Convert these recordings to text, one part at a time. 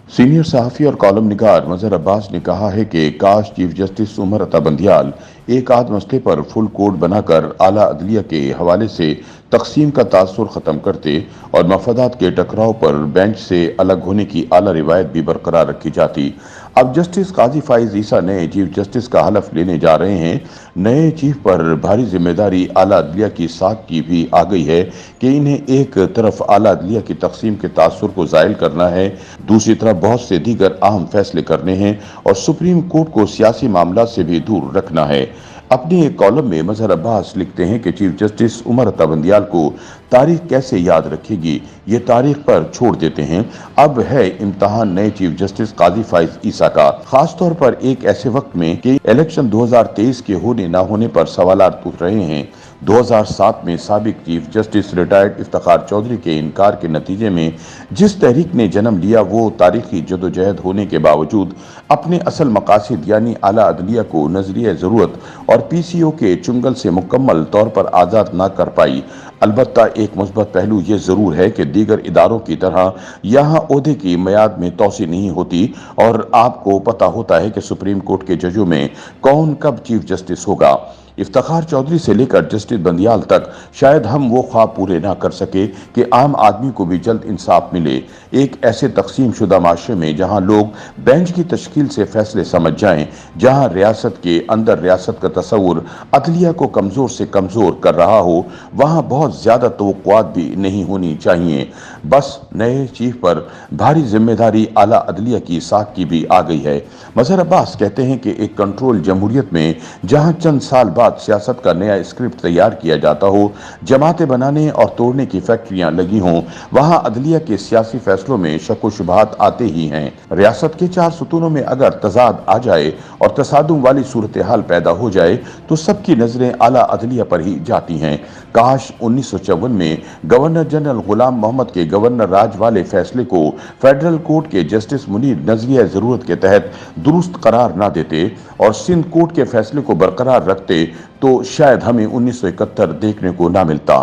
Senior सहाफ़ी और column निगार मजहर अब्बास ने कहा है कि काश चीफ जस्टिस उमर अता बंदियाल एक आध मसले पर फुल कोड बनाकर आला अदलिया के हवाले से तकसीम का तासुर ख़त्म करते और मफादात के टकराव पर बेंच से अलग होने की आला रिवायत भी बरकरार रखी जाती। अब जस्टिस काजी फाइज ईसा नए चीफ जस्टिस का हलफ लेने जा रहे हैं। नए चीफ पर भारी जिम्मेदारी आला अदलिया की साख की भी आ गई है कि इन्हें एक तरफ आला अदलिया की तकसीम के तासुर को ज़ायल करना है, दूसरी तरफ बहुत से दीगर अहम फैसले करने हैं और सुप्रीम कोर्ट को सियासी मामला से भी दूर रखना है। अपने एक कॉलम में मजहर अब्बास लिखते हैं कि चीफ जस्टिस उमर अता बंदियाल को तारीख कैसे याद रखेगी, ये तारीख पर छोड़ देते हैं। अब है इम्तहान नए चीफ जस्टिस काजी फाइज ईसा का, खास तौर पर एक ऐसे वक्त में कि इलेक्शन 2023 के होने ना होने पर सवालात उठ रहे हैं। 2007 में साबिक chief justice retired Iftikhar Chaudhry के इनकार के नतीजे में जिस तहरीक ने जन्म लिया, वो तारीखी जदोजहद होने के बावजूद अपने असल मकासद यानी आला अदलिया को नजरिया ज़रूरत और पीसीओ के चुंगल से मुकम्मल तौर पर आज़ाद ना कर पाई। अलबत्ता एक मुस्बत पहलू ये ज़रूर है कि दीगर इदारों की तरह यहाँ ओहदे की मियाद में तोसी नहीं होती और आपको पता होता है कि सुप्रीम कोर्ट के जजों में कौन कब चीफ जस्टिस होगा। इफ्तिखार चौधरी से लेकर जस्टिस बंदियाल तक शायद हम वो ख्वाब पूरे ना कर सके कि आम आदमी को भी जल्द इंसाफ मिले। एक ऐसे तकसीम शुदा माशरे में जहां लोग बेंच की तश्कील से फैसले समझ जाएं, जहां रियासत के अंदर रियासत का तस्वुर अदलिया को कमज़ोर से कमज़ोर कर रहा हो, वहां बहुत ज़्यादा तवक्कुआत भी नहीं होनी चाहिए। बस नए चीफ पर भारी जिम्मेदारी आला अदलिया की साख की भी आ गई है। मजहर अब्बास कहते हैं कि एक कंट्रोल जमहूरियत में जहां चंद साल बाद सियासत का नया स्क्रिप्ट तैयार किया जाता हो, जमातें बनाने और तोड़ने की फैक्ट्रियां लगी हों, वहां अदलिया के सियासी फैसलों में शक व शुबहात आते ही हैं। रियासत के 4 सुतूनों में अगर तजाद आ जाए और तसादुम वाली सूरत हाल पैदा हो जाए तो सबकी नजरें आला अदलिया पर ही जाती हैं। काश 1954 में गवर्नर जनरल गुलाम मोहम्मद के गवर्नर राज वाले फैसले को फेडरल कोर्ट के जस्टिस मुनीर नजरिया ज़रूरत के तहत दुरुस्त करार ना देते और सिंध कोर्ट के फैसले को बरकरार रखते तो शायद हमें 1971 देखने को ना मिलता।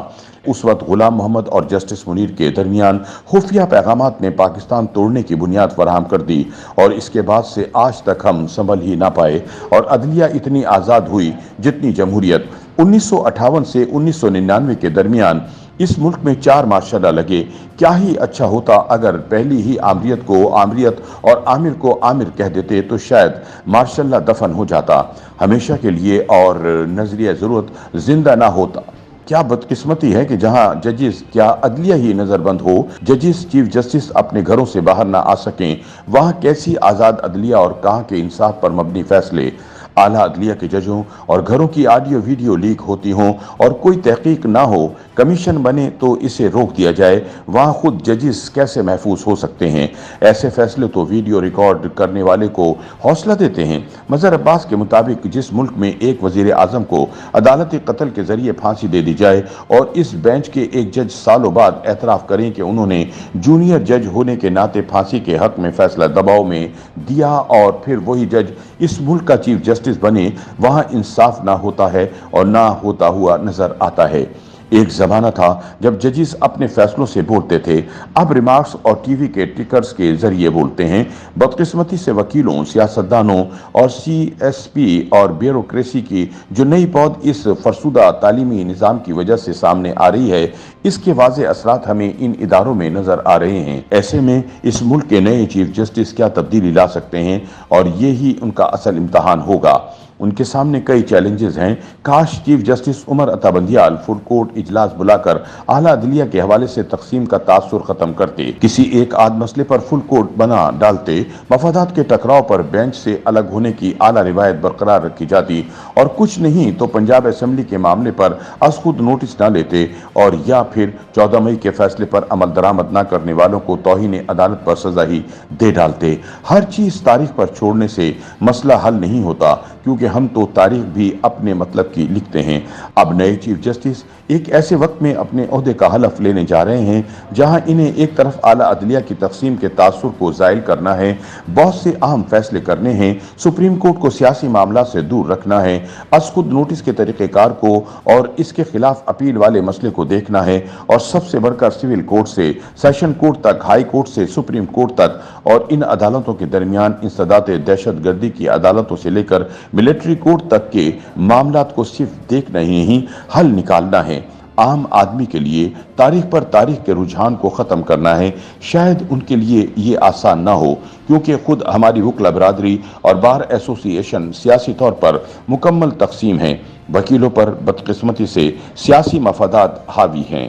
उस वक्त गुलाम मोहम्मद और जस्टिस मुनीर के दरमियान खुफिया पैगामात ने पाकिस्तान तोड़ने की बुनियाद फराहम कर दी और इसके बाद से आज तक हम संभल ही ना पाए और अदलिया इतनी आज़ाद हुई जितनी जमहूरियत। 1958 से 1999 के दरमियान इस मुल्क में 4 मार्शल लगे। क्या ही अच्छा होता अगर पहली ही आमरीत को आमरीत और आमिर को आमिर कह देते तो शायद मार्शल दफन हो जाता हमेशा के लिए और नजरिया ज़रूरत जिंदा ना होता। क्या बदकिस्मती है कि जहां जजिस क्या अदलिया ही नजरबंद हो, जजिस चीफ जस्टिस अपने घरों से बाहर ना आ सकें, वहां कैसी आज़ाद अदलिया और कहां के इंसाफ पर मबनी फैसले। आला अदलिया के जजों और घरों की ऑडियो वीडियो लीक होती हों और कोई तहकीक ना हो, कमीशन बने तो इसे रोक दिया जाए, वहाँ खुद जजिस कैसे महफूज हो सकते हैं। ऐसे फैसले तो वीडियो रिकॉर्ड करने वाले को हौसला देते हैं। मजहर अब्बास के मुताबिक जिस मुल्क में एक वजीर आजम को अदालती कत्ल के जरिए फांसी दे दी जाए और इस बेंच के एक जज सालों बाद एतराफ़ करें कि उन्होंने जूनियर जज होने के नाते फांसी के हक में फैसला दबाव में दिया और फिर वही जज इस मुल्क का चीफ जस्टिस बने, वहां इंसाफ ना होता है और ना होता हुआ नजर आता है। एक ज़माना था जब जजिस अपने फैसलों से बोलते थे, अब रिमार्क्स और टीवी के ट्रिकर्स के जरिए बोलते हैं। बदकिस्मती से वकीलों, सियासतदानों और सीएसपी और ब्यूरोक्रेसी की जो नई पौध इस फरसुदा तालीमी निज़ाम की वजह से सामने आ रही है, इसके वाज़े असरात हमें इन इदारों में नज़र आ रहे हैं। ऐसे में इस मुल्क के नए चीफ जस्टिस क्या तब्दीली ला सकते हैं और ये ही उनका असल इम्तहान होगा। उनके सामने कई चैलेंजेस हैं। काश chief justice Umar Ata Bandial full court इजलास बुलाकर आला अदलिया के हवाले से तकसीम का तासुर खत्म करते, किसी एक आध मसले पर फुल कोर्ट बना डालते, मफादात के टकराव पर बेंच से अलग होने की आला रिवायत बरकरार रखी जाती और कुछ नहीं तो पंजाब असेंबली के मामले पर अज खुद नोटिस न लेते और या फिर 14 मई के फैसले पर अमल दरामद न करने वालों को तौहीन अदालत पर सजा ही दे डालते। हर चीज तारीख पर छोड़ने से मसला हल नहीं होता, क्योंकि کیونکہ ہم تو تاریخ بھی اپنے مطلب کی لکھتے ہیں۔ اب نئے چیف جسٹس ایک ایسے وقت میں اپنے عہدے کا حلف لینے جا رہے ہیں جہاں انہیں ایک طرف اعلیٰ عدلیہ کی تقسیم کے تاثر کو زائل کرنا ہے، بہت سے اہم فیصلے کرنے ہیں، سپریم کورٹ کو سیاسی معاملات سے دور رکھنا ہے، از خود نوٹس کے طریقہ کار کو اور اس کے خلاف اپیل والے مسئلے کو دیکھنا ہے، اور سب سے بڑھ کر سول کورٹ سے سیشن کورٹ تک، ہائی کورٹ سے سپریم کورٹ تک اور ان عدالتوں کے درمیان انسداد دہشت گردی کی عدالتوں سے لے کر ملٹری کورٹ تک کے معاملات کو صرف دیکھنا ہی نہیں، حل نکالنا ہے۔ عام آدمی کے لیے تاریخ پر تاریخ کے رجحان کو ختم کرنا ہے۔ شاید ان کے لیے یہ آسان نہ ہو، کیونکہ خود ہماری وکلا برادری اور بار ایسوسی ایشن سیاسی طور پر مکمل تقسیم ہیں، وکیلوں پر بدقسمتی سے سیاسی مفادات حاوی ہیں۔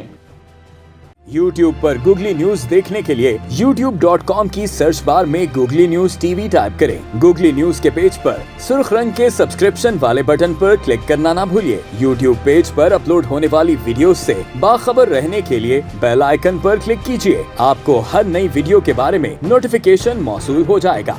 YouTube پر گوگلی نیوز دیکھنے کے لیے youtube.com کی سرچ بار میں googly news T V type کریں۔ گوگلی نیوز کے پیج پر سرخ رنگ کے سبسکرپشن والے بٹن پر کلک کرنا نہ بھولیے۔ YouTube پیج پر اپلوڈ ہونے والی ویڈیوز سے باخبر رہنے کے لیے بیل آئیکن پر کلک کیجیے۔ آپ کو ہر نئی ویڈیو کے بارے میں نوٹیفیکیشن موصول ہو جائے گا۔